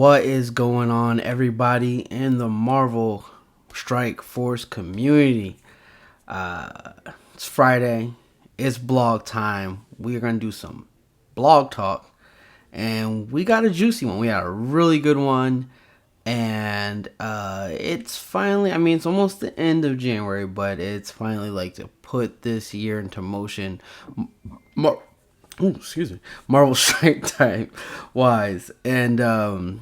What is going on, everybody in the Marvel Strike Force community? It's Friday. It's blog time. We are going to do some blog talk. And we got a juicy one. We got a really good one. And it's finally, it's almost the end of January, but it's finally like to put this year into motion. Excuse me, Marvel Strike type wise, and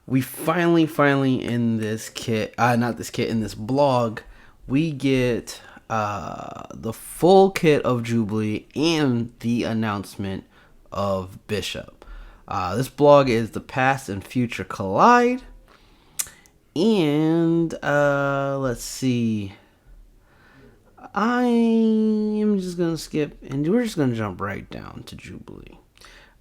we finally in this kit, not this kit, in this blog, we get the full kit of Jubilee and the announcement of Bishop. This blog is The Past and Future Collide, and let's see. I am just going to skip, and we're just going to jump right down to Jubilee.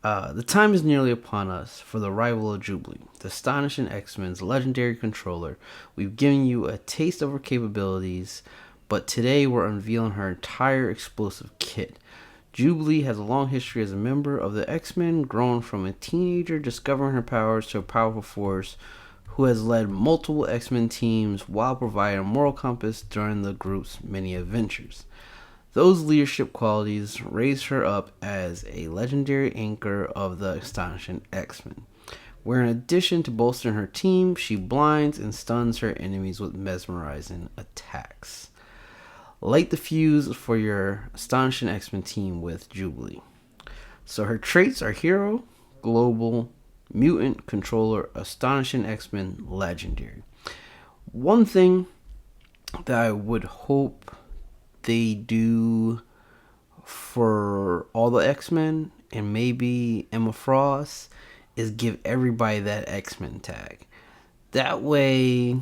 The time is nearly upon us for the arrival of Jubilee, the astonishing X-Men's legendary controller. We've given you a taste of her capabilities, but today we're unveiling her entire explosive kit. Jubilee has a long history as a member of the X-Men, grown from a teenager discovering her powers to a powerful force who has led multiple X-Men teams while providing a moral compass during the group's many adventures. Those leadership qualities raised her up as a legendary anchor of the astonishing X-Men, where in addition to bolstering her team, she blinds and stuns her enemies with mesmerizing attacks. Light the fuse for your astonishing X-Men team with Jubilee. So her traits are Hero, Global, Mutant, Controller, Astonishing X-Men, Legendary. One thing that I would hope they do for all the X-Men and maybe Emma Frost is give everybody that X-Men tag. That way,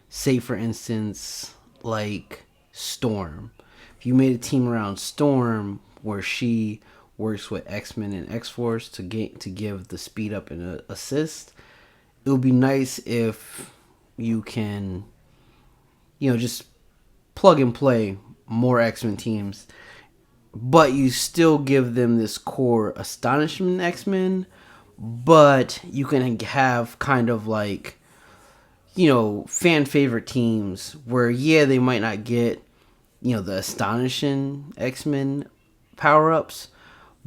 say for instance, like Storm. If you made a team around Storm where she works with X-Men and X-Force to give the speed up and assist, it would be nice if you can, just plug and play more X-Men teams, but you still give them this core Astonishment X-Men, but you can have kind of like, fan favorite teams where, they might not get, the Astonishing X-Men power-ups,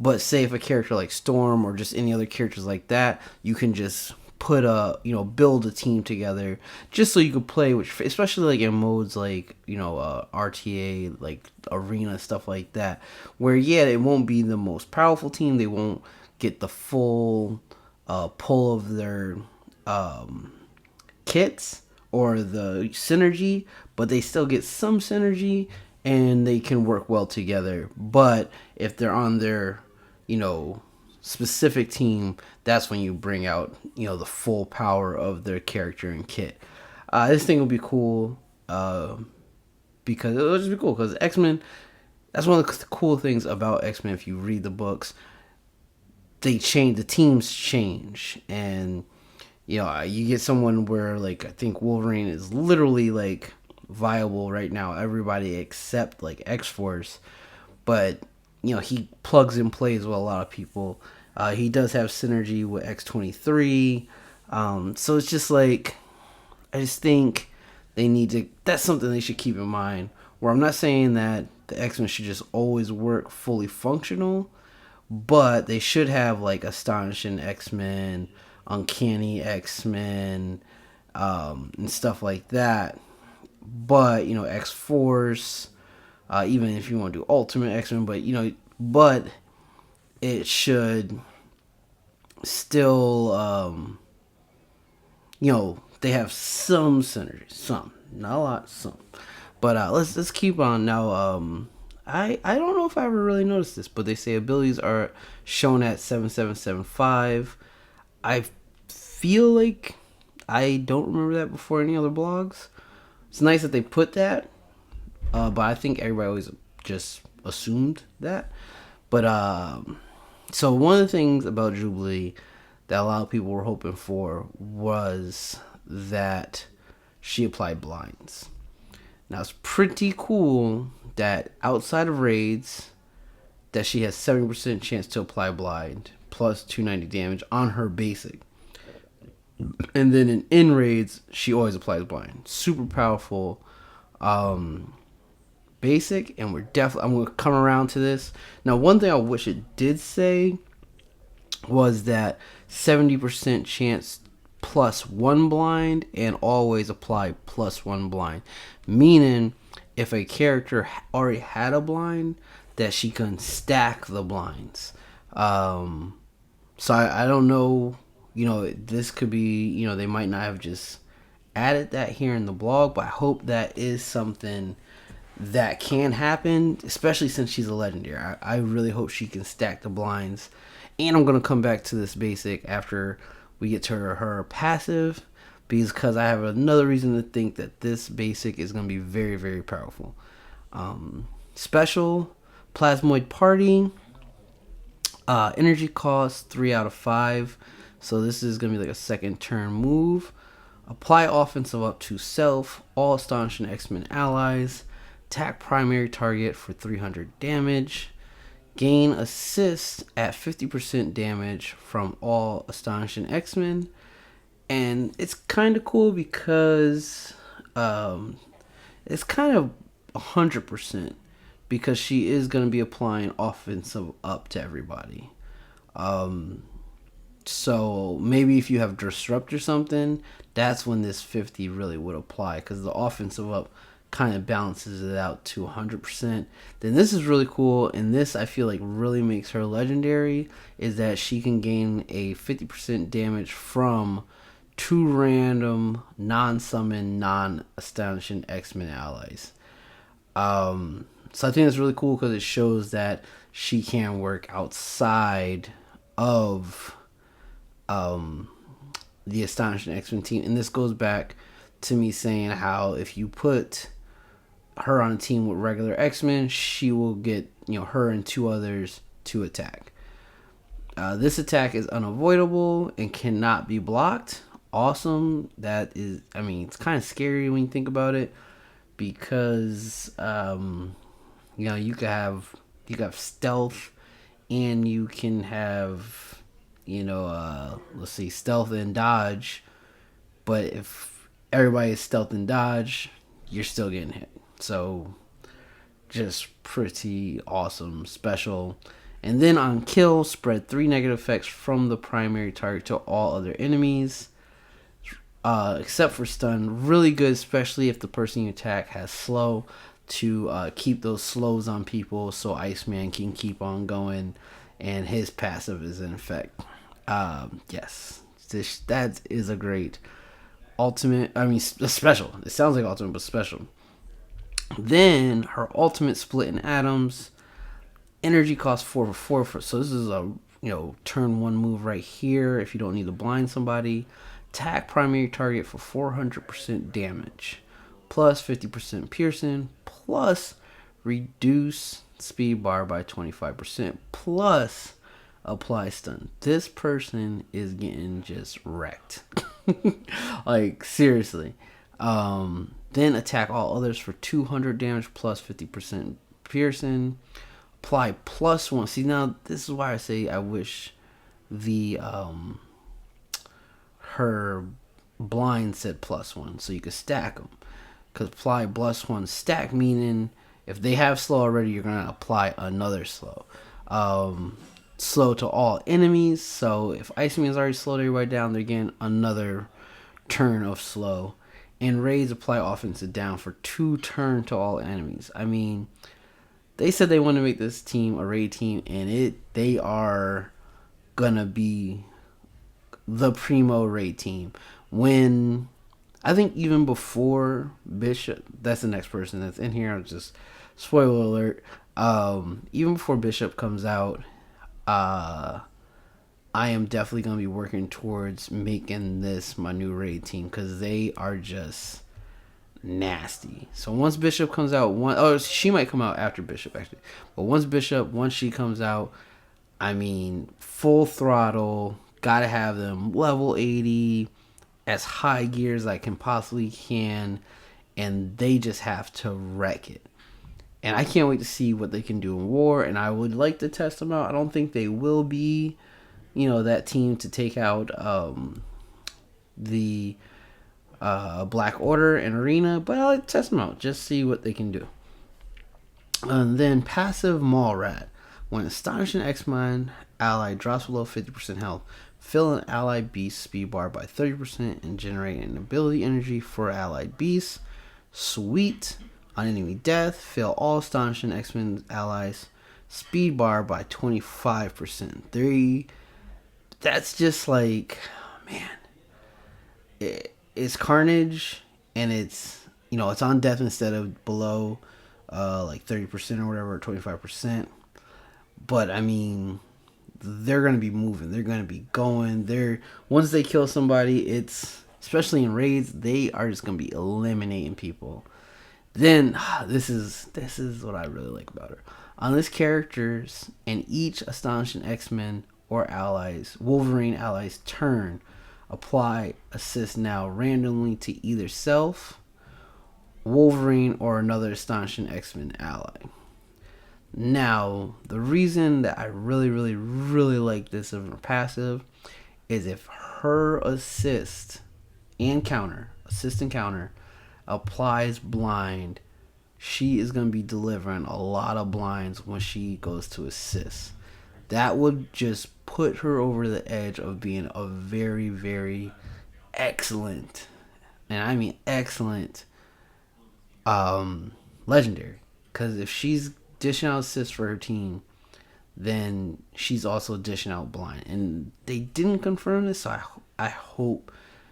but say if a character like Storm or just any other characters like that, you can just build a team together just so you could play, which especially like in modes like, RTA, like arena, stuff like that, where, it won't be the most powerful team. They won't get the full pull of their kits or the synergy, but they still get some synergy and they can work well together. But if they're on their specific team, that's when you bring out the full power of their character and kit. This thing will be cool because it'll just be cool because X-Men, that's one of the cool things about X-Men. If you read the books, they change, the teams change, and you get someone where, like, I think Wolverine is literally like viable right now, everybody except like X-Force, but he plugs and plays with a lot of people. He does have synergy with X-23. So it's just like, I just think they need to, that's something they should keep in mind. Where I'm not saying that the X-Men should just always work fully functional, but they should have like Astonishing X-Men, Uncanny X-Men, and stuff like that. But, X-Force, even if you want to do Ultimate X-Men, but it should still, they have some synergy, some, not a lot, some. But let's keep on now. I don't know if I ever really noticed this, but they say abilities are shown at 7775. I feel like I don't remember that before any other blogs. It's nice that they put that, but I think everybody always just assumed that. But so one of the things about Jubilee that a lot of people were hoping for was that she applied blinds. Now it's pretty cool that outside of raids, that she has 70% chance to apply blind. plus 290 damage on her basic. And then in raids, she always applies blind. Super powerful basic, and I'm going to come around to this. Now, one thing I wish it did say was that 70% chance plus 1 blind and always apply plus 1 blind. Meaning, if a character already had a blind, that she can stack the blinds. So I don't know, this could be, they might not have just added that here in the blog, but I hope that is something that can happen, especially since she's a legendary. I really hope she can stack the blinds. And I'm going to come back to this basic after we get to her passive, because I have another reason to think that this basic is going to be very, very powerful. Special, Plasmoid Party, energy cost 3 out of 5. So this is going to be like a second turn move. Apply offensive up to self, all Astonishing X-Men allies. Attack primary target for 300 damage. Gain assist at 50% damage from all Astonishing X-Men. And it's kind of cool because it's kind of 100%, because she is going to be applying offensive up to everybody. So maybe if you have Disrupt or something, that's when this 50 really would apply, because the offensive up kind of balances it out to 100%. Then this is really cool, and this I feel like really makes her legendary, is that she can gain a 50% damage from 2 random non-summon, non-Astonishing X-Men allies. So I think that's really cool because it shows that she can work outside of the Astonishing X-Men team. And this goes back to me saying how if you put her on a team with regular X-Men, she will get, her and 2 others to attack. This attack is unavoidable and cannot be blocked. Awesome. That is, it's kind of scary when you think about it, because you could have stealth, and you can have let's see, stealth and dodge, but if everybody is stealth and dodge, you're still getting hit. So just pretty awesome. Special. And then on kill, spread 3 negative effects from the primary target to all other enemies, except for stun. Really good, especially if the person you attack has slow, to keep those slows on people so Iceman can keep on going and his passive is in effect. Yes, that is a great ultimate. Special. It sounds like ultimate, but special. Then her ultimate split in atoms. Energy cost 4 for 4. So this is a turn 1 move right here. If you don't need to blind somebody, attack primary target for 400% damage, plus 50% piercing, plus reduce speed bar by 25%, plus apply stun. This person is getting just wrecked. Like, seriously. Then attack all others for 200 damage plus 50% piercing. Apply plus 1. See, now this is why I say I wish the her blind said plus 1, so you could stack them. Because apply plus 1 stack, meaning if they have slow already, you're gonna apply another slow. Slow to all enemies. So if Iceman's already slowed everybody down, they're getting another turn of slow. And raids apply offensive down for 2 turn to all enemies. They said they want to make this team a raid team, and they are gonna be the primo raid team. When I think even before Bishop, that's the next person that's in here. I'll just spoiler alert. Even before Bishop comes out, I am definitely gonna be working towards making this my new raid team, because they are just nasty. So once Bishop comes out, she might come out after Bishop actually, but once she comes out, full throttle. Gotta have them level 80, as high gear as I can possibly can, and they just have to wreck it. And I can't wait to see what they can do in war, and I would like to test them out. I don't think they will be that team to take out the Black Order and Arena, but I like to test them out, just see what they can do. And then passive Mall Rat. When Astonishing X-Men ally drops below 50% health, fill an allied beast speed bar by 30% and generate an ability energy for allied beasts. Sweet. On enemy death, fill all Astonishing X-Men allies speed bar by 25%. That's just like, man, it's Carnage, and it's on death instead of below like 30% or whatever, or 25%. But I mean, they're gonna be moving. They're gonna be going. Once they kill somebody, it's especially in raids, they are just gonna be eliminating people. Then this is what I really like about her. On this characters and each Astonishing X-Men or allies, Wolverine allies turn, apply assist now randomly to either self, Wolverine, or another Astonishing X-Men ally. Now, the reason that I really, really, really like this of her passive is if her assist and counter applies blind, she is going to be delivering a lot of blinds when she goes to assist. That would just put her over the edge of being a very, very excellent, and I mean excellent, legendary. Because if she's dishing out assists for her team, then she's also dishing out blind. And they didn't confirm this, so I hope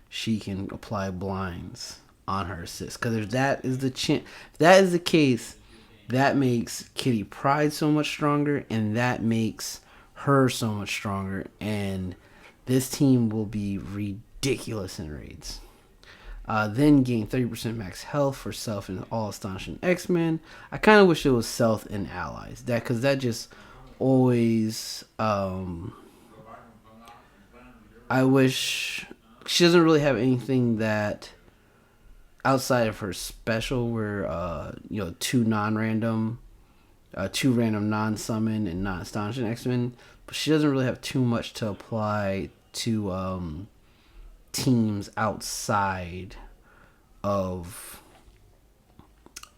she can apply blinds on her assist. Because if that is the case, that makes Kitty Pryde so much stronger, and that makes her so much stronger, and this team will be ridiculous in raids. Then gain 30% max health for self and all Astonishing X-Men. I kind of wish it was self and allies. Because that just always... I wish... She doesn't really have anything that... outside of her special, where, two random non-summon and non-Astonishing X-Men. But she doesn't really have too much to apply to... teams outside of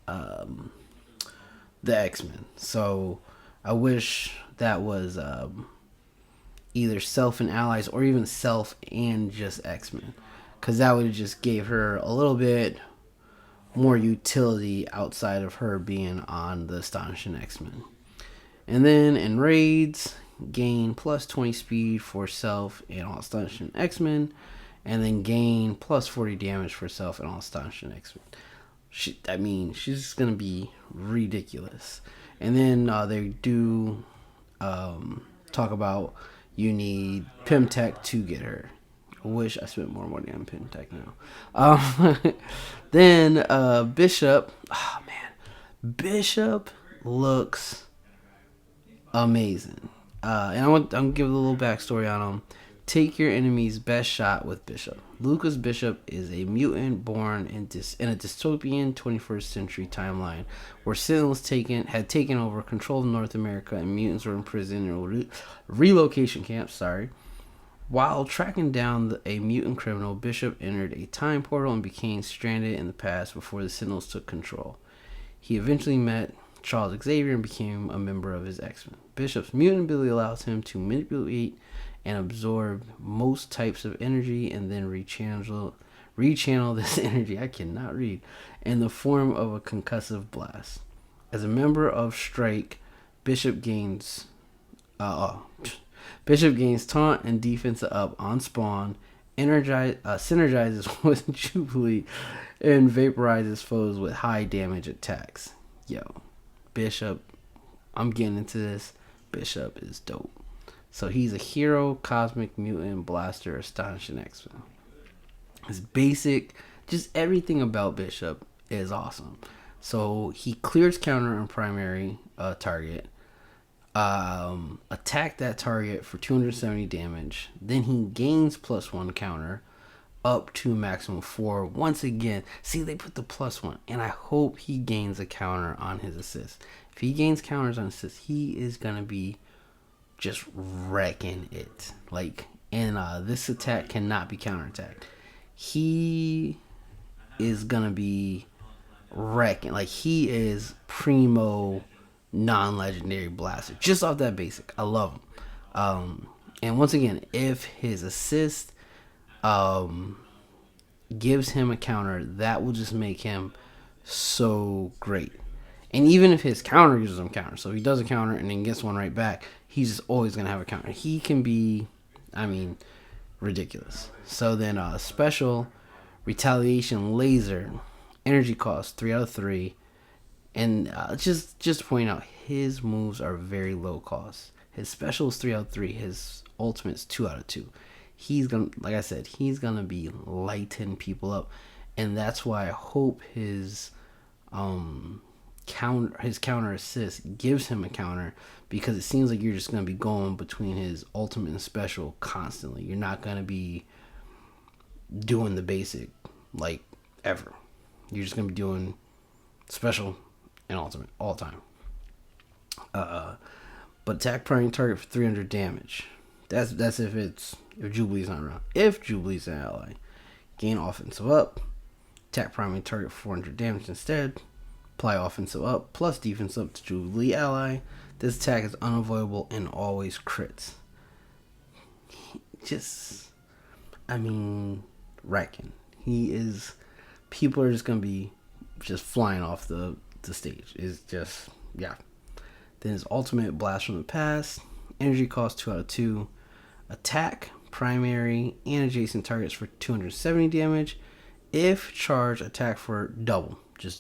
the X-Men. So I wish that was either self and allies, or even self and just X-Men, because that would have just gave her a little bit more utility outside of her being on the Astonishing X-Men. And then in raids, gain plus 20 speed for self and all Astonishing X-Men, and then gain plus 40 damage for self and all Astonishing X-Men. She's going to be ridiculous. And then they do talk about you need Pimtech to get her. I wish I spent more money on Pimtech now. Then Bishop. Oh, man. Bishop looks amazing. And I'm going to give a little backstory on him. Take your enemy's best shot with Bishop. Lucas Bishop is a mutant born in a dystopian 21st century timeline where Sentinels had taken over control of North America, and mutants were imprisoned in relocation camps. While tracking down a mutant criminal, Bishop entered a time portal and became stranded in the past before the Sentinels took control. He eventually met Charles Xavier and became a member of his X-Men. Bishop's mutant ability allows him to manipulate and absorb most types of energy, and then rechannel this energy, I cannot read, in the form of a concussive blast. As a member of Strike, Bishop gains taunt and defense up on spawn, synergizes with Jubilee, and vaporizes foes with high damage attacks. Yo, Bishop, I'm getting into this. Bishop is dope. So he's a hero, cosmic mutant, blaster, Astonishing X-Men. His basic, just everything about Bishop is awesome. So he clears counter on primary target, attack that target for 270 damage. Then he gains +1 counter up to maximum 4. Once again, see, they put the +1, and I hope he gains a counter on his assist. If he gains counters on assist, he is gonna be just wrecking it. Like, and this attack cannot be counterattacked. He is gonna be wrecking. Like, he is primo non-legendary blaster just off that basic. I love him. And once again, if his assist gives him a counter, that will just make him so great. And even if his counter uses him counter, so if he does a counter and then gets one right back, he's just always gonna have a counter. He can be, ridiculous. So then special retaliation laser, energy cost 3 out of 3, and just to point out, his moves are very low cost. His special is 3 out of 3. His ultimate is 2 out of 2. He's gonna, like I said, he's gonna be lighting people up, and that's why I hope his counter assist gives him a counter, because it seems like you're just gonna be going between his ultimate and special constantly. You're not gonna be doing the basic like ever. You're just gonna be doing special and ultimate all the time. But attack primary target for 300 damage. That's if Jubilee's not around. If Jubilee's an ally, gain offensive up. Attack primary target for 400 damage instead. Apply offensive up plus defense up to Jubilee ally. This attack is unavoidable and always crits. Wrecking. He is. People are just gonna be just flying off the stage. It's just, yeah. Then his ultimate, blast from the past. Energy cost 2 out of 2. Attack primary and adjacent targets for 270 damage. If charged, attack for double.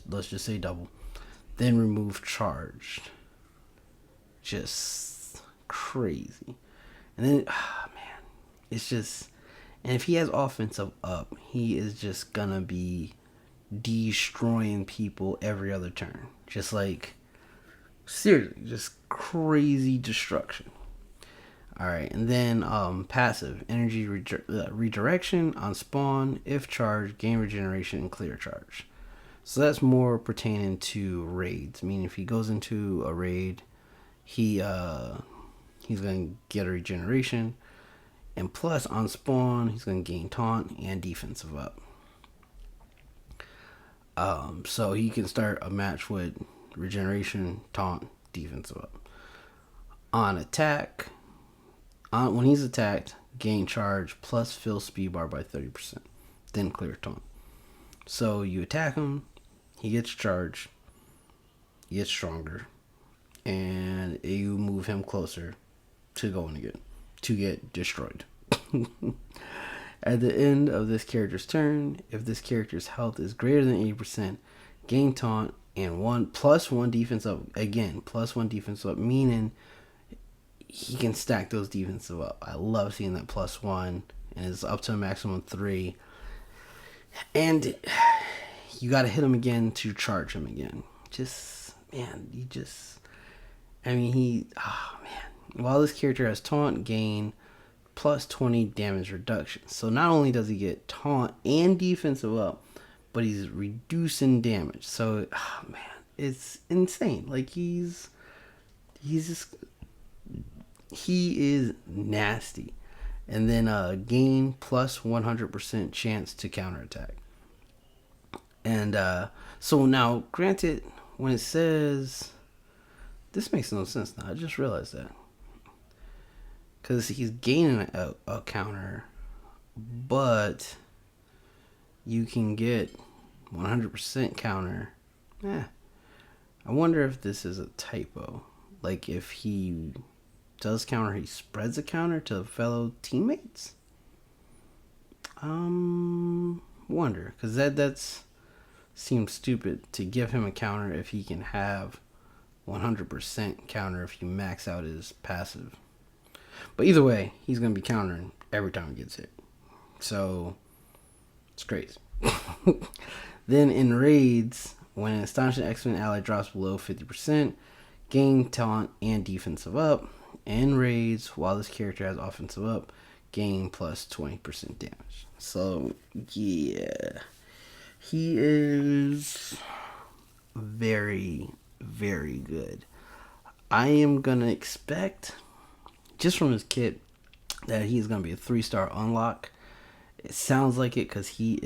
Let's just say double. Then remove charged. Just crazy. And then, it's just, and if he has offensive up, he is just gonna be destroying people every other turn. Just like, seriously, just crazy destruction. Alright, and then passive, energy redirection on spawn, if charged, gain regeneration, and clear charge. So that's more pertaining to raids. Meaning if he goes into a raid, he's going to get a regeneration. And plus, on spawn, he's going to gain taunt and defensive up. So he can start a match with regeneration, taunt, defensive up. On attack, when he's attacked, gain charge plus fill speed bar by 30%. Then clear taunt. So you attack him, he gets charged, he gets stronger, and you move him closer to going again, to get destroyed. At the end of this character's turn, if this character's health is greater than 80%, gain taunt and +1 defense up. Again, +1 defense up, meaning he can stack those defensive up. I love seeing that +1, and it's up to a maximum 3. And you got to hit him again to charge him again. While this character has taunt, gain +20 damage reduction. So not only does he get taunt and defensive up, but he's reducing damage. So, it's insane. Like, he is nasty. And then gain +100% chance to counterattack. And so now, granted, when it says, this makes no sense now. I just realized that. Because he's gaining a counter, but you can get 100% counter. I wonder if this is a typo. Like, if he does counter, he spreads a counter to fellow teammates? Wonder. Because that's seems stupid to give him a counter if he can have 100% counter if you max out his passive. But either way, he's going to be countering every time he gets hit. So, it's crazy. Then in raids, when an Astonishing X-Men ally drops below 50%, gain taunt and defensive up. In raids, while this character has offensive up, gain +20% damage. So, yeah. He is very, very good. I am going to expect just from his kit that he's gonna be a 3-star unlock. It sounds like it because he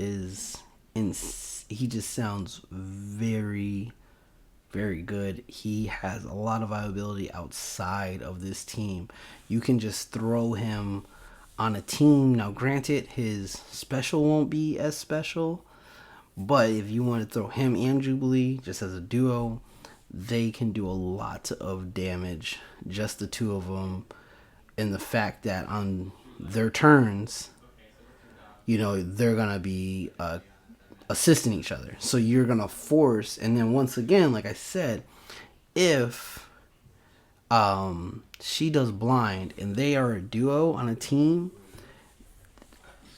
just sounds very, very good. He has a lot of viability outside of this team. You can just throw him on a team. Now, granted, his special won't be as special, but if you want to throw him and Jubilee just as a duo, they can do a lot of damage, just the two of them. And the fact that on their turns, they're going to be assisting each other. So you're going to force, and then once again, like I said, if she does blind and they are a duo on a team,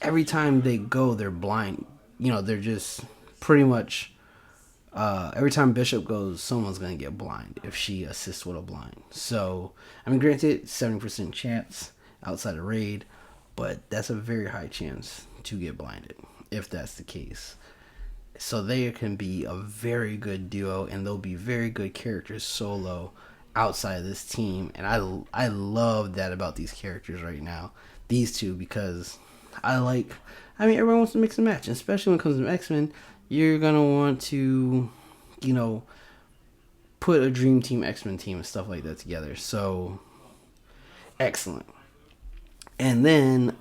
every time they go, they're blind. They're just pretty much, every time Bishop goes, someone's going to get blind if she assists with a blind. So, granted, 70% chance outside of raid, but that's a very high chance to get blinded if that's the case. So they can be a very good duo, and they'll be very good characters solo outside of this team. And I love that about these characters right now, these two, because everyone wants to mix and match, especially when it comes to X-Men. You're going to want to, put a Dream Team X-Men team and stuff like that together. So, excellent. And then,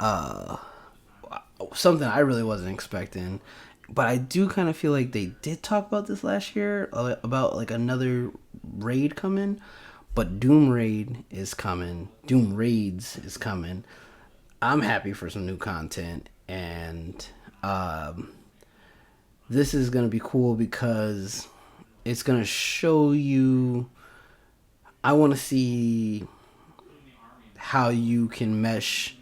something I really wasn't expecting, but I do kind of feel like they did talk about this last year, about like another raid coming, but Doom Raids is coming. I'm happy for some new content, and this is going to be cool because it's going to show you, I want to see how you can mesh,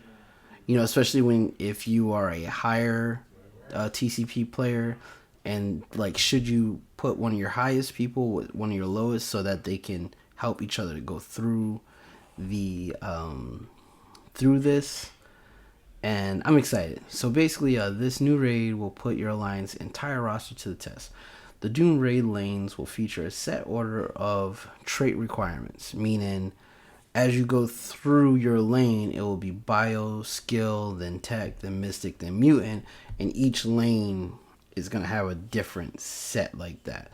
especially if you are a higher TCP player, and like, should you put one of your highest people with one of your lowest so that they can help each other to go through through this. And I'm excited. So basically, this new raid will put your alliance entire roster to the test. The Doom raid lanes will feature a set order of trait requirements, meaning as you go through your lane, it will be bio, skill, then tech, then mystic, then mutant, and each lane is going to have a different set like that.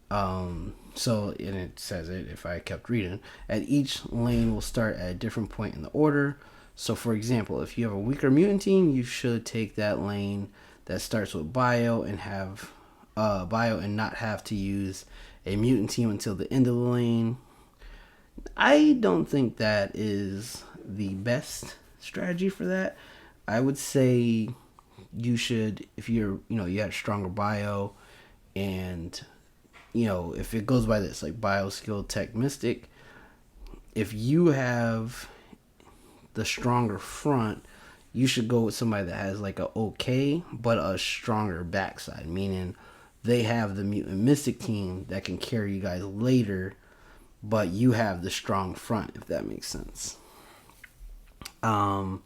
And it says it, if I kept reading, at each lane will start at a different point in the order. So, for example, if you have a weaker mutant team, you should take that lane that starts with bio and have bio and not have to use a mutant team until the end of the lane. I don't think that is the best strategy for that. I would say you should, if you have stronger bio, and if it goes by this, like bio, skill, tech, mystic, if you have the stronger front, you should go with somebody that has like a okay but a stronger backside, meaning they have the mutant mystic team that can carry you guys later, but you have the strong front, if that makes sense. Then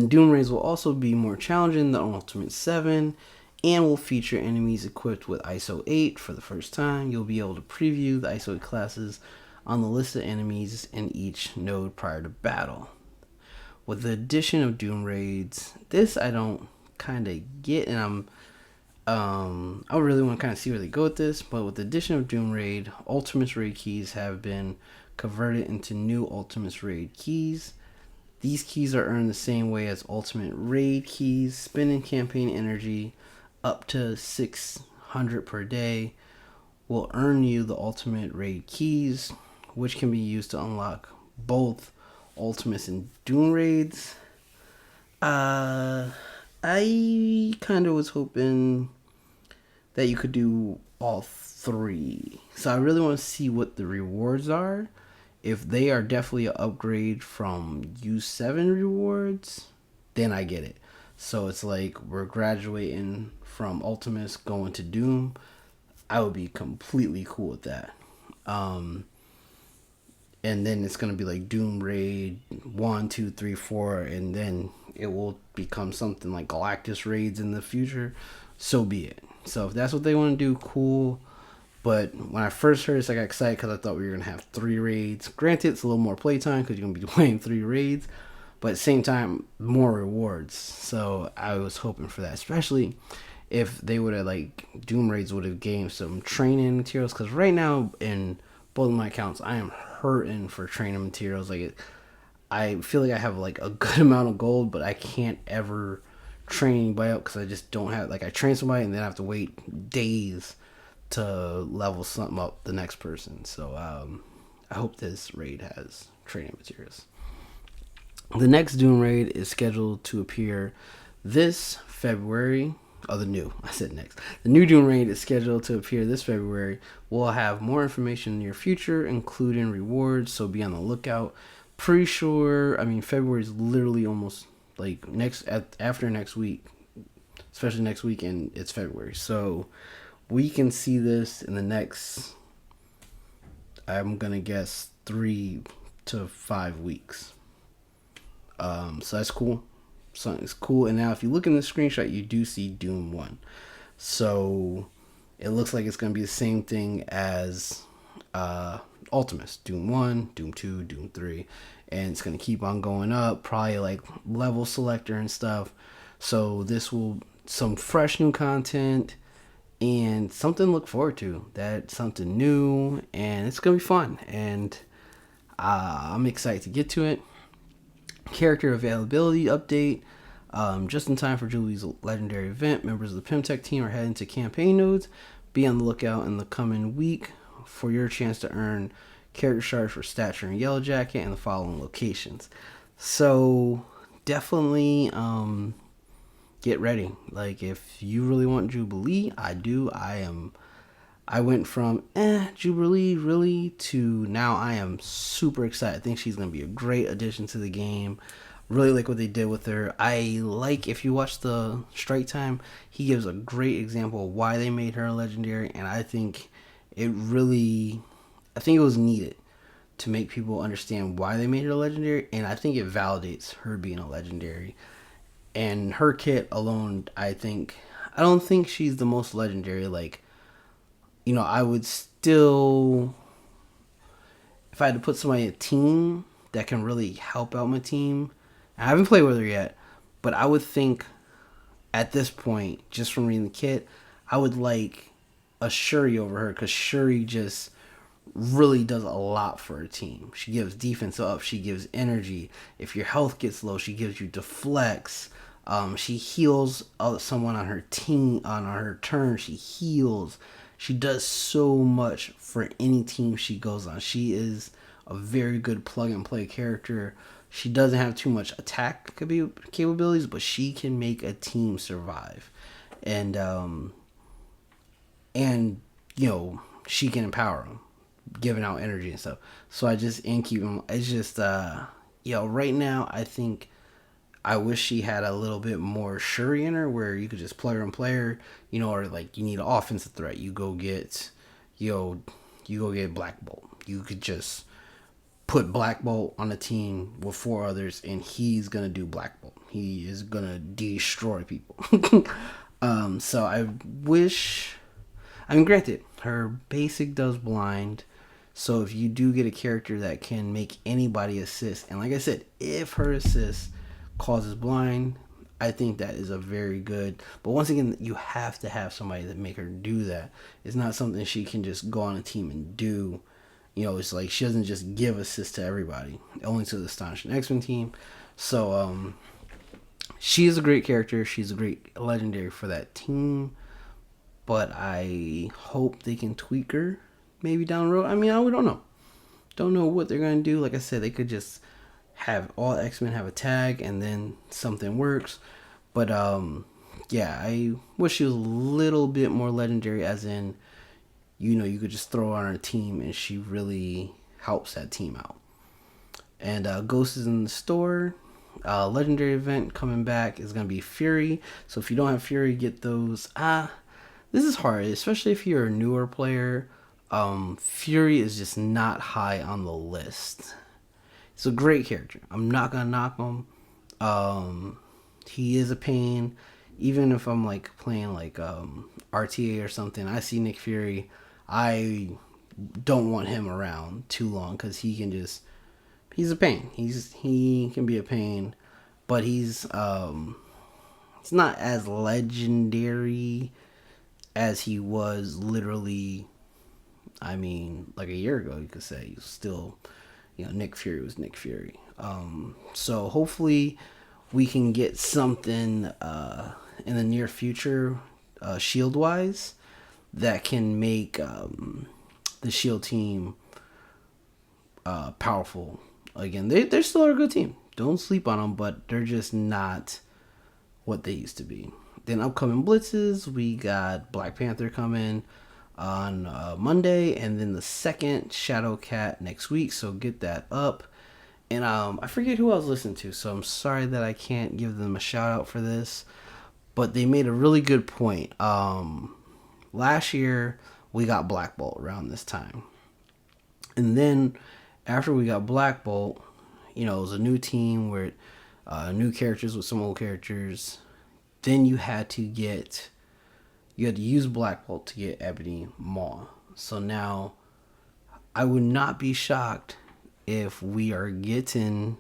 Doom Raids will also be more challenging than Ultimate 7 and will feature enemies equipped with ISO 8 for the first time. You'll be able to preview the ISO 8 classes on the list of enemies in each node prior to battle. With the addition of Doom Raids, this I don't kind of get, and I really want to kind of see where they go with this. But with the addition of Doom Raid, Ultimates Raid keys have been converted into new Ultimates Raid keys. These keys are earned the same way as Ultimate Raid keys, spending campaign energy up to 600 per day will earn you the Ultimate Raid keys, which can be used to unlock both Ultimates and Doom Raids. I kind of was hoping that you could do all three. So I really want to see what the rewards are. If they are definitely an upgrade from U7 rewards, then I get it. So it's like we're graduating from Ultimates going to Doom. I would be completely cool with that. And then it's going to be like Doom Raid 1, 2, 3, 4, and then it will become something like Galactus Raids in the future. So be it. So if that's what they want to do, cool. But when I first heard this, I got excited because I thought we were going to have 3 raids. Granted, it's a little more playtime because you're going to be playing 3 raids. But at the same time, more rewards. So I was hoping for that. Especially if they would have, like, Doom raids would have gained some training materials. Because right now, in both of my accounts, I am hurting for training materials. Like, I feel like I have, like, a good amount of gold, but I can't ever train anybody up because I just don't have, like, I train somebody and then I have to wait days to level something up the next person. So I hope this raid has training materials. The next Doom raid is scheduled to appear this February. Oh, the new Doom raid is scheduled to appear this February. We'll have more information in the near future, including rewards, so be on the lookout. Pretty sure, February is literally almost like after next week, especially next week, and it's February. So we can see this in the next, I'm going to guess, 3 to 5 weeks. So that's cool. Something's cool. And now if you look in the screenshot, you do see Doom 1. So it looks like it's going to be the same thing as Ultimates. Doom 1, Doom 2, Doom 3. And it's going to keep on going up. Probably like level selector and stuff. So this will, some fresh new content. And something to look forward to. That's something new, and it's gonna be fun. And I'm excited to get to it. Character availability update. Just in time for Julie's legendary event, members of the Pimtech team are heading to campaign nodes. Be on the lookout in the coming week for your chance to earn character shards for Stature and Yellow Jacket in the following locations. So definitely get ready. Like, if you really want Jubilee, I do. I went from Jubilee really to now I am super excited. I think she's gonna be a great addition to the game. Really like what they did with her. I like, if you watch the Strike Time, he gives a great example of why they made her a legendary, and I think it was needed to make people understand why they made her a legendary, and I think it validates her being a legendary. And her kit alone, I don't think she's the most legendary. Like, I would still, if I had to put somebody in a team that can really help out my team, I haven't played with her yet, but I would think at this point, just from reading the kit, I would like a Shuri over her, because Shuri just really does a lot for her team. She gives defense up, she gives energy. If your health gets low, she gives you deflects. She heals someone on her team on her turn. She heals. She does so much for any team she goes on. She is a very good plug and play character. She doesn't have too much attack capabilities, but she can make a team survive. And she can empower them, giving out energy and stuff. So I just keep them. It's just right now I think I wish she had a little bit more Shuri in her, where you could just plug her and play her, or like you need an offensive threat, you go get Black Bolt. You could just put Black Bolt on a team with 4 others, and he's gonna do Black Bolt. He is gonna destroy people. So I wish. Granted, her basic does blind. So if you do get a character that can make anybody assist, and like I said, if her assist causes blind, I think that is a very good. But once again, you have to have somebody that make her do that. It's not something she can just go on a team and do. It's like she doesn't just give assist to everybody, only to the Astonishing X-Men team. So she is a great character. She's a great legendary for that team. But I hope they can tweak her maybe down the road. We don't know. Don't know what they're going to do. Like I said, they could just have all X-Men have a tag and then something works. But I wish she was a little bit more legendary, as in, you could just throw her on her team and she really helps that team out. And Ghost is in the store. Legendary event coming back is going to be Fury. So if you don't have Fury, get those. This is hard, especially if you're a newer player. Fury is just not high on the list. He's a great character. I'm not gonna knock him. He is a pain. Even if I'm like playing like RTA or something, I see Nick Fury, I don't want him around too long because he's a pain. He can be a pain, but it's not as legendary as he was literally. I mean, like a year ago, you could say he's still, Nick Fury was Nick Fury. So hopefully we can get something in the near future, shield wise, that can make the shield team powerful again. They're still a good team. Don't sleep on them, but they're just not what they used to be. Then upcoming blitzes, we got Black Panther coming on Monday, and then the second Shadow Cat next week. So get that up. And I forget who I was listening to, so I'm sorry that I can't give them a shout out for this. But they made a really good point. Last year we got Black Bolt around this time, and then after we got Black Bolt, it was a new team where new characters with some old characters. Then you had to use Black Bolt to get Ebony Maw. So now I would not be shocked if we are getting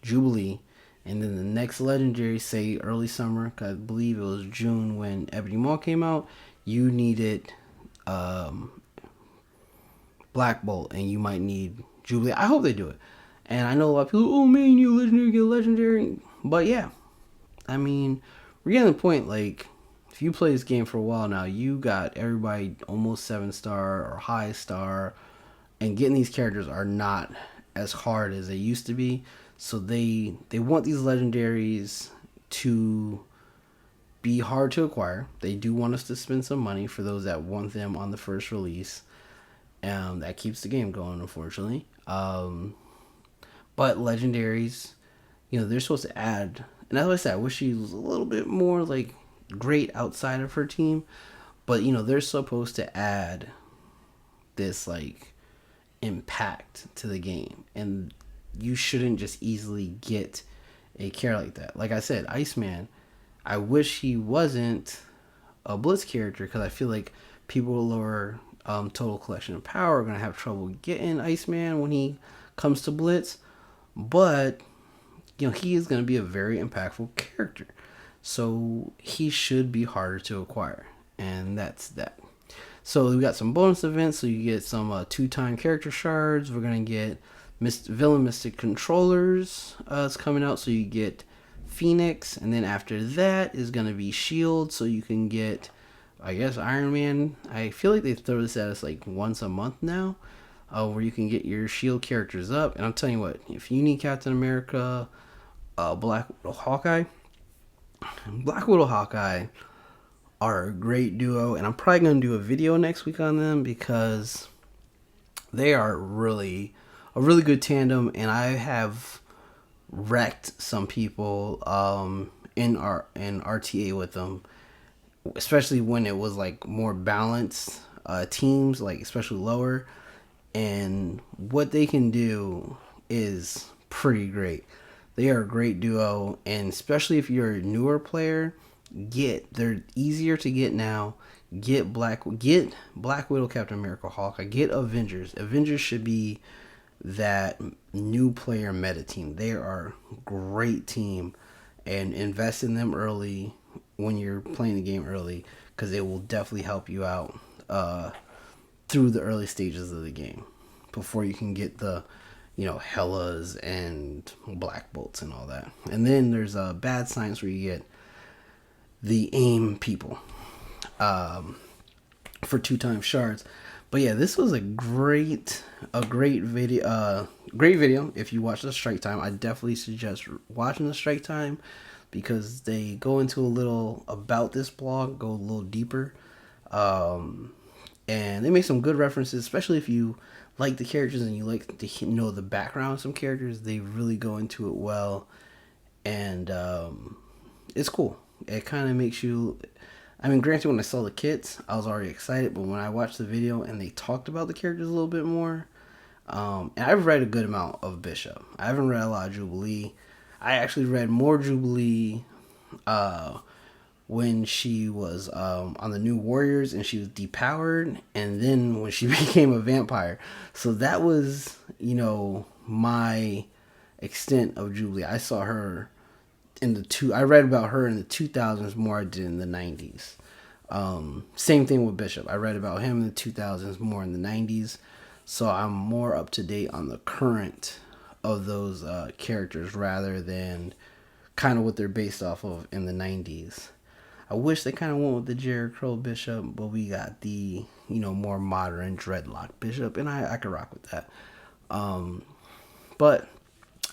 Jubilee, and then the next legendary, say early summer, because I believe it was June when Ebony Maw came out, you needed Black Bolt, and you might need Jubilee. I hope they do it. And I know a lot of people, oh man, you legendary, get legendary. But yeah, I mean, we're getting to the point, like, if you play this game for a while now, you got everybody almost 7-star or high star, and getting these characters are not as hard as they used to be. So they want these legendaries to be hard to acquire. They do want us to spend some money for those that want them on the first release. That keeps the game going, unfortunately. But legendaries, they're supposed to add. And as I said, I wish she was a little bit more like great outside of her team. But they're supposed to add this like impact to the game, and you shouldn't just easily get a character like that. Like I said, Iceman, I wish he wasn't a Blitz character, because I feel like people with lower total collection of power are going to have trouble getting Iceman when he comes to Blitz. But he is going to be a very impactful character, so he should be harder to acquire, and that's that. So we got some bonus events. So you get some 2-time character shards. We're going to get Villain Mystic Controllers is coming out. So you get Phoenix. And then after that is going to be Shield. So you can get, I guess, Iron Man. I feel like they throw this at us like once a month now, where you can get your Shield characters up. And I'm telling you what, if you need Captain America, Black Widow, Hawkeye are a great duo, and I'm probably going to do a video next week on them, because they are a really good tandem, and I have wrecked some people in RTA with them, especially when it was like more balanced teams, like especially lower, and what they can do is pretty great. They are a great duo, and especially if you're a newer player, they're easier to get now. Get Black Widow, Captain America, Hawkeye. Get Avengers. Avengers should be that new player meta team. They are a great team, and invest in them early when you're playing the game early, because it will definitely help you out through the early stages of the game before you can get the Hellas and Black Bolts and all that. And then there's Bad Science, where you get the AIM people for 2-time shards. But yeah, this was a great video. Great video. If you watch the Strike Time, I definitely suggest watching the Strike Time, because they go into a little about this blog, go a little deeper, and they make some good references, especially if you like the characters and you like to know the background of some characters. They really go into it well, and it's cool. It kind of makes you, I mean, granted, when I saw the kits, I was already excited, but when I watched the video and they talked about the characters a little bit more, and I've read a good amount of Bishop. I haven't read a lot of Jubilee. I actually read more Jubilee when she was on the New Warriors and she was depowered, and then when she became a vampire. So that was, my extent of Jubilee. I saw her I read about her in the 2000s more I did in the 90s. Same thing with Bishop. I read about him in the 2000s more in the 90s. So I'm more up to date on the current of those characters rather than kind of what they're based off of in the 90s. I wish they kind of went with the Jared Crow Bishop, but we got the, more modern dreadlock Bishop, and I could rock with that. But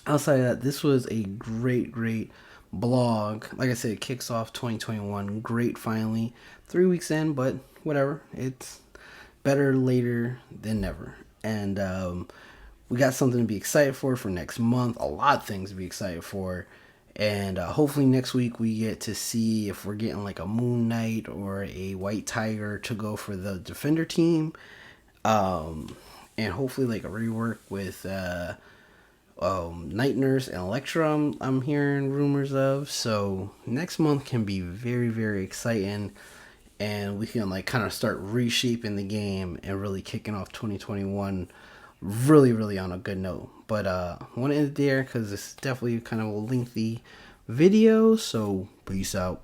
outside of that, this was a great blog. Like I said, it kicks off 2021. Great, finally. 3 weeks in, but whatever. It's better later than never. And we got something to be excited for next month. A lot of things to be excited for. And hopefully next week we get to see if we're getting like a Moon Knight or a White Tiger to go for the Defender team. And hopefully like a rework with Night Nurse and Elektra I'm hearing rumors of. So next month can be very exciting. And we can like kind of start reshaping the game and really kicking off 2021 really on a good note. But I want to end it there because it's definitely kind of a lengthy video. So peace out.